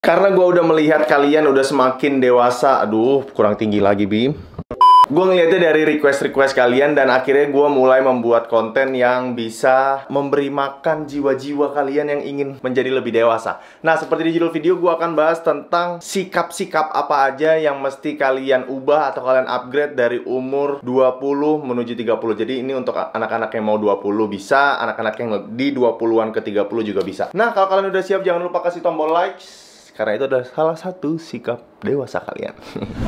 Karena gue udah melihat kalian udah semakin dewasa. Aduh, kurang tinggi lagi, Bim. Gue ngeliatnya dari request-request kalian, dan akhirnya gue mulai membuat konten yang bisa memberi makan jiwa-jiwa kalian yang ingin menjadi lebih dewasa. Nah, seperti di judul video, gue akan bahas tentang sikap-sikap apa aja yang mesti kalian ubah atau kalian upgrade dari umur 20 menuju 30. Jadi ini untuk anak-anak yang mau 20 bisa, anak-anak yang di 20-an ke 30 juga bisa. Nah, kalau kalian udah siap, jangan lupa kasih tombol like, karena itu adalah salah satu sikap dewasa kalian.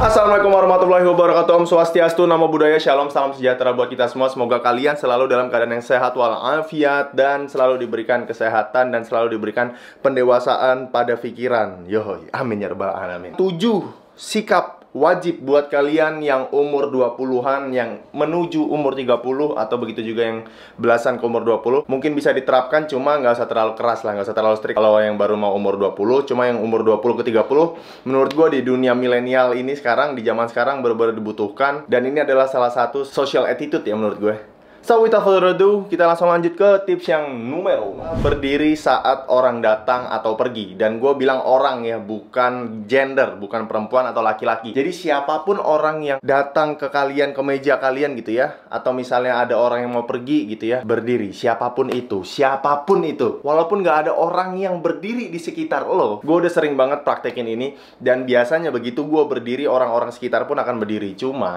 Assalamualaikum warahmatullahi wabarakatuh. Om Swastiastu, Namo Buddhaya, Shalom, salam sejahtera buat kita semua. Semoga kalian selalu dalam keadaan yang sehat walafiat, dan selalu diberikan kesehatan dan selalu diberikan pendewasaan pada pikiran. Yohoi, amin ya rabbal alamin. 7 sikap wajib buat kalian yang umur 20-an, yang menuju umur 30, atau begitu juga yang belasan ke umur 20. Mungkin bisa diterapkan, cuma nggak usah terlalu keras lah, nggak usah terlalu strict kalau yang baru mau umur 20. Cuma yang umur 20 ke 30, menurut gue di dunia milenial ini sekarang, di zaman sekarang benar-benar dibutuhkan. Dan ini adalah salah satu social attitude ya menurut gue. So, without further ado, kita langsung lanjut ke tips yang numero. Berdiri saat orang datang atau pergi. Dan gue bilang orang ya, bukan gender, bukan perempuan atau laki-laki. Jadi siapapun orang yang datang ke kalian, ke meja kalian gitu ya, atau misalnya ada orang yang mau pergi gitu ya, berdiri. Siapapun itu, siapapun itu. Walaupun gak ada orang yang berdiri di sekitar lo. Gue udah sering banget praktekin ini. Dan biasanya begitu gue berdiri, orang-orang sekitar pun akan berdiri. Cuma,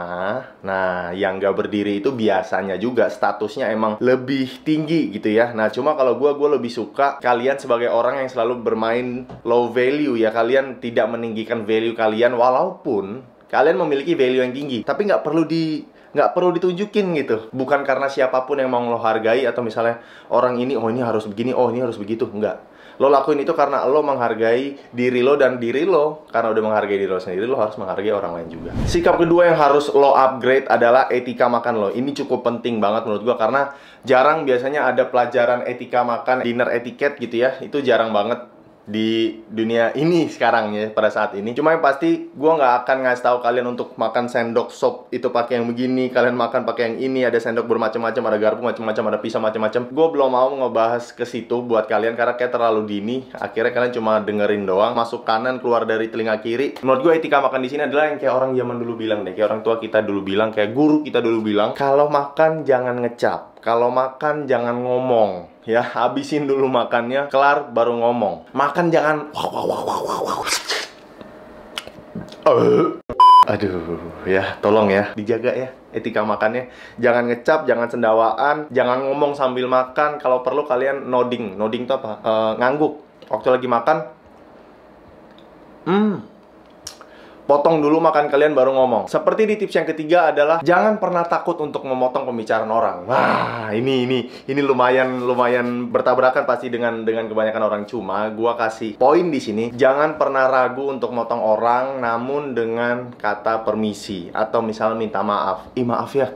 nah, yang gak berdiri itu biasanya juga statusnya emang lebih tinggi gitu ya. Nah, cuma kalau gue lebih suka kalian sebagai orang yang selalu bermain low value ya. Kalian tidak meninggikan value kalian walaupun kalian memiliki value yang tinggi. Tapi nggak perlu ditunjukin gitu. Bukan karena siapapun yang mau lo hargai, atau misalnya orang ini, oh ini harus begini, oh ini harus begitu. Enggak. Lo lakuin itu karena lo menghargai diri lo, dan diri lo karena udah menghargai diri lo sendiri, lo harus menghargai orang lain juga. Sikap kedua yang harus lo upgrade adalah etika makan lo. Ini cukup penting banget menurut gua, karena jarang biasanya ada pelajaran etika makan, dinner etiquette gitu ya. Itu jarang banget di dunia ini sekarang ya, pada saat ini. Cuma yang pasti gue nggak akan ngasih tahu kalian untuk makan sendok sop itu pakai yang begini, kalian makan pakai yang ini, ada sendok bermacam-macam, ada garpu macam-macam, ada pisau macam-macam. Gue belum mau ngebahas ke situ buat kalian karena kayak terlalu dini. Akhirnya kalian cuma dengerin doang, masuk kanan keluar dari telinga kiri. Menurut gue etika makan di sini adalah yang kayak orang zaman dulu bilang deh, kayak orang tua kita dulu bilang, kayak guru kita dulu bilang, kalau makan jangan ngecap, kalau makan jangan ngomong. Ya, habisin dulu makannya, kelar baru ngomong. Makan jangan aduh, ya tolong ya, dijaga ya etika makannya. Jangan ngecap, jangan sendawaan, jangan ngomong sambil makan. Kalau perlu kalian nodding. Nodding itu apa? Ngangguk. Waktu lagi makan, potong dulu makan kalian baru ngomong. Seperti di tips yang ketiga adalah jangan pernah takut untuk memotong pembicaraan orang. Wah, ini lumayan bertabrakan pasti dengan kebanyakan orang. Cuma gua kasih poin di sini, jangan pernah ragu untuk motong orang, namun dengan kata permisi atau misalnya minta maaf. Maaf ya,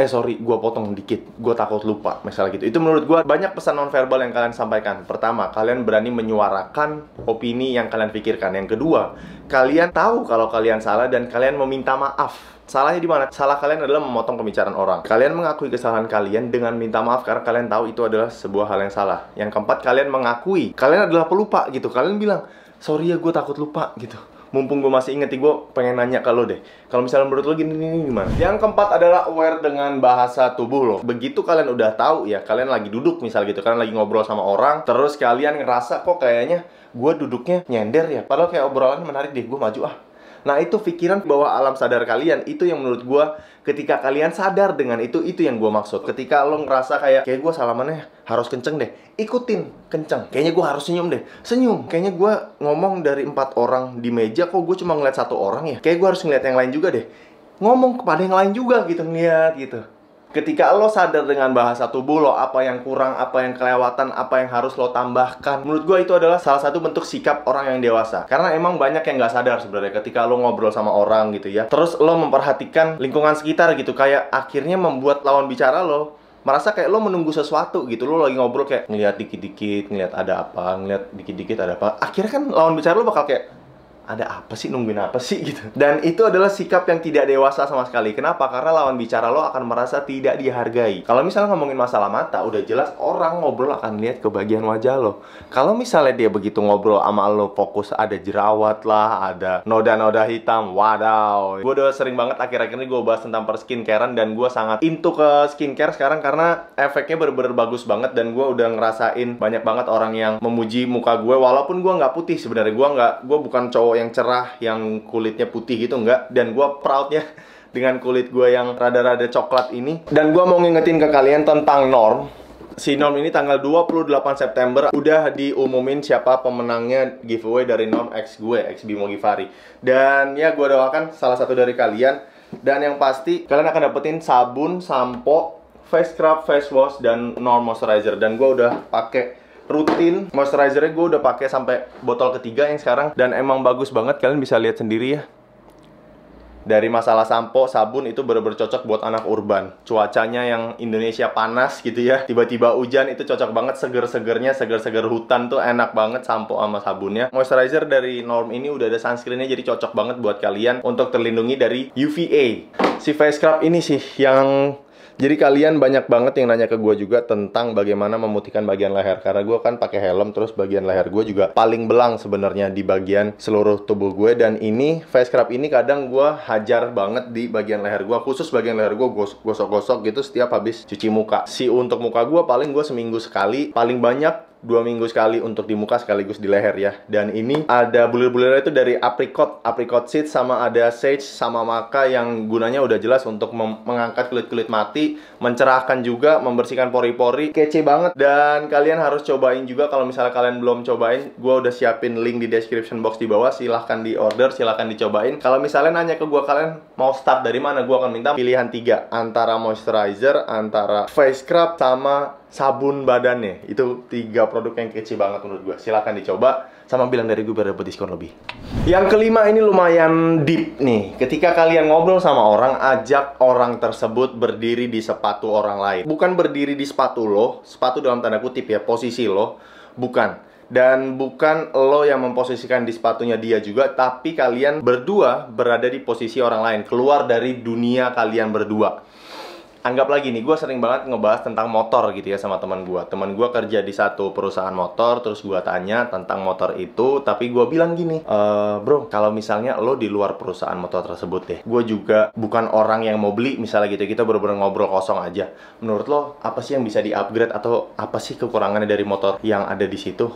sorry, gue potong dikit, gue takut lupa, misalnya gitu. Itu menurut gue banyak pesan nonverbal yang kalian sampaikan. Pertama, kalian berani menyuarakan opini yang kalian pikirkan. Yang kedua, kalian tahu kalau kalian salah dan kalian meminta maaf. Salahnya di mana? Salah kalian adalah memotong pembicaraan orang. Kalian mengakui kesalahan kalian dengan minta maaf karena kalian tahu itu adalah sebuah hal yang salah. Yang keempat, kalian mengakui kalian adalah pelupa gitu. Kalian bilang, sorry ya, gue takut lupa gitu. Mumpung gue masih inget, gue pengen nanya ke lo deh, kalau misalnya menurut lo gini gimana? Yang keempat adalah aware dengan bahasa tubuh lo. Begitu kalian udah tahu ya, kalian lagi duduk misal gitu, kalian lagi ngobrol sama orang, terus kalian ngerasa kok kayaknya gue duduknya nyender ya, padahal kayak obrolannya menarik deh, gue maju ah. Nah, itu pikiran bawah alam sadar kalian. Itu yang menurut gue, ketika kalian sadar dengan itu yang gue maksud. Ketika lo ngerasa kayak gue salamannya harus kenceng deh, ikutin kenceng. Kayaknya gue harus senyum deh, senyum. Kayaknya gue ngomong dari 4 orang di meja, kok gue cuma ngeliat 1 orang ya. Kayak gue harus ngeliat yang lain juga deh. Ngomong kepada yang lain juga gitu, ngeliat gitu. Ketika lo sadar dengan bahasa tubuh lo, apa yang kurang, apa yang kelewatan, apa yang harus lo tambahkan, menurut gue itu adalah salah satu bentuk sikap orang yang dewasa. Karena emang banyak yang gak sadar sebenarnya ketika lo ngobrol sama orang gitu ya. Terus lo memperhatikan lingkungan sekitar gitu, kayak akhirnya membuat lawan bicara lo merasa kayak lo menunggu sesuatu gitu. Lo lagi ngobrol kayak ngeliat dikit-dikit, ngeliat ada apa, ngeliat dikit-dikit ada apa. Akhirnya kan lawan bicara lo bakal kayak, ada apa sih, nungguin apa sih gitu. Dan itu adalah sikap yang tidak dewasa sama sekali. Kenapa? Karena lawan bicara lo akan merasa tidak dihargai. Kalau misalnya ngomongin masalah mata, udah jelas orang ngobrol akan lihat ke bagian wajah lo. Kalau misalnya dia begitu ngobrol sama lo, fokus ada jerawat lah, ada noda-noda hitam, wadaw. Gue udah sering banget akhir-akhir ini gue bahas tentang perskincarean, dan gue sangat into ke skincare sekarang karena efeknya bener-bener bagus banget. Dan gue udah ngerasain banyak banget orang yang memuji muka gue, walaupun gue nggak putih sebenarnya. Gue bukan cowok yang cerah, yang kulitnya putih gitu, enggak. Dan gue proudnya dengan kulit gue yang rada-rada coklat ini. Dan gue mau ngingetin ke kalian tentang Norm. Si Norm ini tanggal 28 September udah diumumin siapa pemenangnya giveaway dari Norm X gue, X Bimo Givari. Dan ya gue doakan salah satu dari kalian. Dan yang pasti kalian akan dapetin sabun, sampo, face scrub, face wash, dan Norm moisturizer. Dan gue udah pakai rutin moisturizernya, gue udah pakai sampai botol ketiga yang sekarang, dan emang bagus banget. Kalian bisa lihat sendiri ya. Dari masalah sampo, sabun itu bener-bener cocok buat anak urban. Cuacanya yang Indonesia panas gitu ya, tiba-tiba hujan, itu cocok banget. Seger-segernya, seger-seger hutan tuh enak banget sampo sama sabunnya. Moisturizer dari Norm ini udah ada sunscreennya, jadi cocok banget buat kalian untuk terlindungi dari UVA. Si face scrub ini sih yang... Jadi kalian banyak banget yang nanya ke gue juga tentang bagaimana memutihkan bagian leher. Karena gue kan pakai helm, terus bagian leher gue juga paling belang sebenarnya di bagian seluruh tubuh gue. Dan ini face scrub ini kadang gue hajar banget di bagian leher gue, khusus bagian leher gue gosok-gosok gitu setiap habis cuci muka. Untuk muka gue paling gue seminggu sekali, paling banyak 2 minggu sekali untuk di muka sekaligus di leher ya. Dan ini ada bulir-bulirnya itu dari apricot seed, sama ada sage sama maca, yang gunanya udah jelas untuk mengangkat kulit-kulit mati, mencerahkan juga, membersihkan pori-pori. Kece banget, dan kalian harus cobain juga. Kalau misalnya kalian belum cobain, gue udah siapin link di description box di bawah. Silahkan di order, silahkan dicobain. Kalau misalnya nanya ke gue, kalian mau start dari mana, gue akan minta pilihan 3, antara moisturizer, antara face scrub, sama sabun badannya. Itu 3 produk yang kece banget menurut gue. Silahkan dicoba, sama bilang dari gue biar dapat diskon lebih. Yang kelima ini lumayan deep nih. Ketika kalian ngobrol sama orang, ajak orang tersebut berdiri di sepatu orang lain. Bukan berdiri di sepatu lo, sepatu dalam tanda kutip ya, posisi lo. Bukan. Dan bukan lo yang memposisikan di sepatunya dia juga, tapi kalian berdua berada di posisi orang lain, keluar dari dunia kalian berdua. Anggap lagi nih, gue sering banget ngebahas tentang motor gitu ya sama teman gue. Teman gue kerja di satu perusahaan motor, terus gue tanya tentang motor itu, tapi gue bilang gini, bro, kalau misalnya lo di luar perusahaan motor tersebut deh, gue juga bukan orang yang mau beli misalnya gitu, kita bener-bener ngobrol kosong aja. Menurut lo, apa sih yang bisa di-upgrade, atau apa sih kekurangannya dari motor yang ada di situ?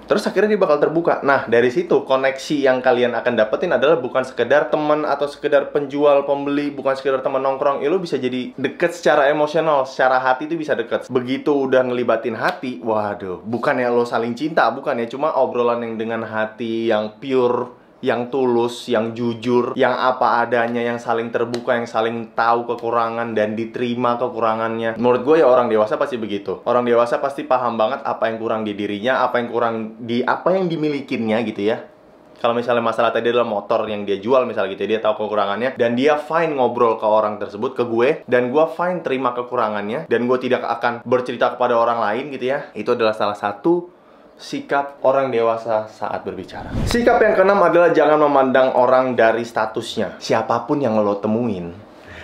Terus akhirnya dia bakal terbuka. Nah, dari situ koneksi yang kalian akan dapetin adalah bukan sekedar teman atau sekedar penjual, pembeli, bukan sekedar teman nongkrong. Lo bisa jadi deket secara emosional, secara hati itu bisa deket. Begitu udah ngelibatin hati, waduh, bukannya lo saling cinta, bukannya cuma obrolan yang dengan hati yang pure, yang tulus, yang jujur, yang apa adanya, yang saling terbuka, yang saling tahu kekurangan dan diterima kekurangannya. Menurut gue ya orang dewasa pasti begitu. Orang dewasa pasti paham banget apa yang kurang di dirinya, apa yang kurang di apa yang dimilikinya gitu ya. Kalau misalnya masalah tadi adalah motor yang dia jual misalnya gitu, dia tahu kekurangannya, dan dia fine ngobrol ke orang tersebut, ke gue, dan gue fine terima kekurangannya, dan gue tidak akan bercerita kepada orang lain gitu ya. Itu adalah salah satu sikap orang dewasa saat berbicara. Sikap yang keenam adalah jangan memandang orang dari statusnya. Siapapun yang lo temuin,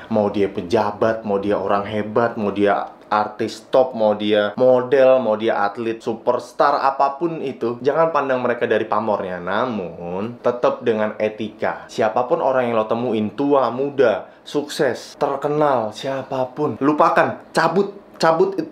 mau dia pejabat, mau dia orang hebat, mau dia artis top, mau dia model, mau dia atlet, superstar, apapun itu, jangan pandang mereka dari pamornya. Namun, tetap dengan etika. Siapapun orang yang lo temuin, tua, muda, sukses, terkenal, siapapun, lupakan, cabut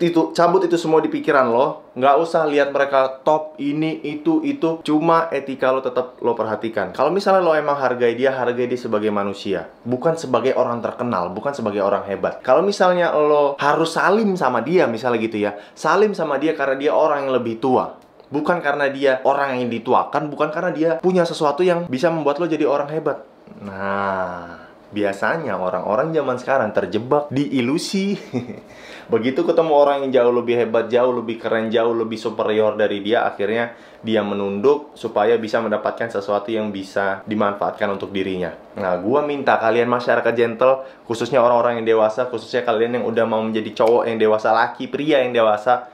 itu semua di pikiran lo. Nggak usah lihat mereka top, ini, itu. Cuma etika lo tetap lo perhatikan. Kalau misalnya lo emang hargai dia sebagai manusia, bukan sebagai orang terkenal, bukan sebagai orang hebat. Kalau misalnya lo harus salim sama dia, misalnya gitu ya, salim sama dia karena dia orang yang lebih tua, bukan karena dia orang yang dituakan, bukan karena dia punya sesuatu yang bisa membuat lo jadi orang hebat. Nah, biasanya orang-orang zaman sekarang terjebak di ilusi. Begitu ketemu orang yang jauh lebih hebat, jauh lebih keren, jauh lebih superior dari dia, akhirnya dia menunduk supaya bisa mendapatkan sesuatu yang bisa dimanfaatkan untuk dirinya. Nah, gua minta kalian masyarakat gentle, khususnya orang-orang yang dewasa, khususnya kalian yang udah mau menjadi cowok yang dewasa, laki, pria yang dewasa,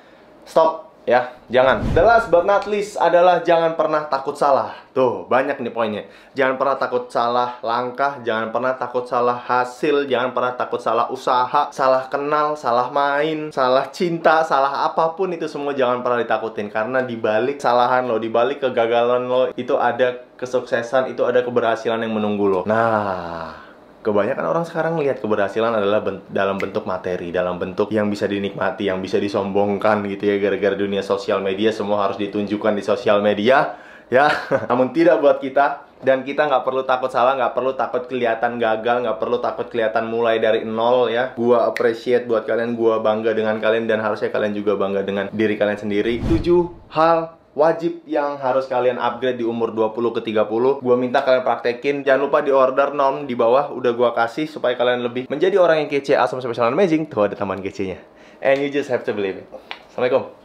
stop ya, jangan. The last but not least adalah jangan pernah takut salah. Tuh, banyak nih poinnya. Jangan pernah takut salah langkah, jangan pernah takut salah hasil, jangan pernah takut salah usaha, salah kenal, salah main, salah cinta, salah apapun itu semua jangan pernah ditakutin. Karena dibalik kesalahan lo, dibalik kegagalan lo, itu ada kesuksesan, itu ada keberhasilan yang menunggu lo. Nah, kebanyakan orang sekarang lihat keberhasilan adalah dalam bentuk materi, dalam bentuk yang bisa dinikmati, yang bisa disombongkan gitu ya. Gara-gara dunia sosial media, semua harus ditunjukkan di sosial media, ya. Namun tidak buat kita. Dan kita nggak perlu takut salah, nggak perlu takut kelihatan gagal, nggak perlu takut kelihatan mulai dari nol ya. Gua appreciate buat kalian, gua bangga dengan kalian, dan harusnya kalian juga bangga dengan diri kalian sendiri. 7 hal wajib yang harus kalian upgrade di umur 20 ke 30. Gua minta kalian praktekin. Jangan lupa di order nom di bawah, udah gua kasih supaya kalian lebih menjadi orang yang kece, awesome, special, and amazing. Tuh ada tambahan kecenya. And you just have to believe it. Assalamualaikum.